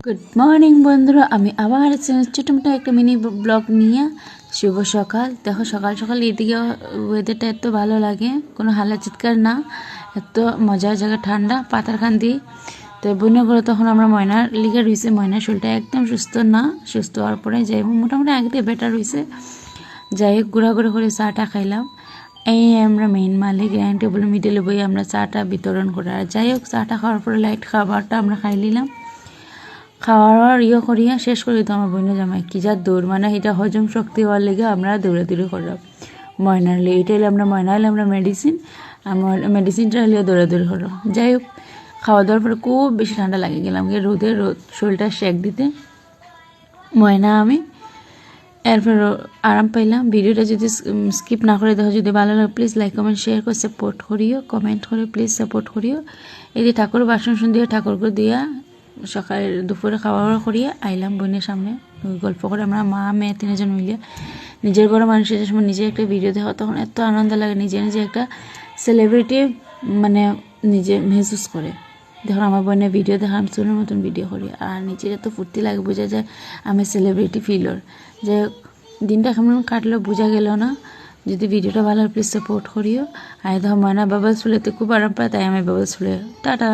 Good morning বন্ধুরা, আমি আবার ছোটোমোটো একটা মিনি ব্লগ নিয়ে শুভ সকাল। দেখো সকাল সকাল এইদিকে ওয়েদারটা এত ভালো লাগে, কোনো হাল্লা চিৎকার না, এত মজার জায়গা, ঠান্ডা পাতার খান দিয়ে। তো বন্য করে তখন আমরা ময়নার লিগে রয়েছে, ময়নার শরীরটা একদম সুস্থ না, সুস্থ হওয়ার পরে যাই মোটামুটি আগে থেকে বেটার হয়েছে। যাই হোক ঘোরাঘুরি করে চাটা খাইলাম। এই আমরা মেইন মালিক ডাইনিং টেবিল মিডিলে বই আমরা চাটা বিতরণ করে, আর যাই হোক চাটা খাওয়ার পরে লাইট খাবারটা আমরা খাই নিলাম। খাওয়ার করিয়া শেষ করি তো আমার বইনা জামাই কি যা দৌড়, মানে এটা হজম শক্তি হওয়ার লেগে আমরা দৌড়াদৌড়ি করলাম। ময়নার লে এটা হলে আমরা ময়না হলে আমরা মেডিসিন, আমার মেডিসিনটা হলে দৌড়াদৌড়ি করলাম। যাই হোক খাওয়া দাওয়ার পরে খুব বেশি ঠান্ডা লাগে গেলাম গিয়ে রোদে শরীরটা সেক দিতে ময়না আমি। এরপর আরাম পাইলাম। ভিডিওটা যদি স্কিপ না করে দেখো, যদি ভালো লাগে প্লিজ লাইক কমেন্ট শেয়ার করে সাপোর্ট করিও, কমেন্ট করে প্লিজ সাপোর্ট করিও। এই যে ঠাকুর বাসন দিয়ে ঠাকুরকে দিয়া সকালে দুপুরে খাওয়া দাওয়া করিয়া আইলাম বোনের সামনে। গল্প করে আমরা মা মেয়ে তিনজন মিলিয়ে নিজের ঘরে মানুষের সময় নিজে একটা ভিডিও দেখা তখন এত আনন্দ লাগে, নিজে নিজে একটা সেলিব্রিটি মানে নিজে মেহসুস করে। দেখুন আমার বোনের ভিডিও দেখাম চুলের মতন ভিডিও করি, আর নিজের এত ফুর্তি লাগে, বোঝা যায় আমি সেলিব্রিটি ফিলর। যে দিনটা কেমন কাটলো বোঝা গেল না। যদি ভিডিওটা ভালো হয় প্লিজ সাপোর্ট করিও। আর দেখো ময়না বাবলস ফুলেতে খুব আরাম পায়, তাই আমি বাবলস ফুলে টাটা।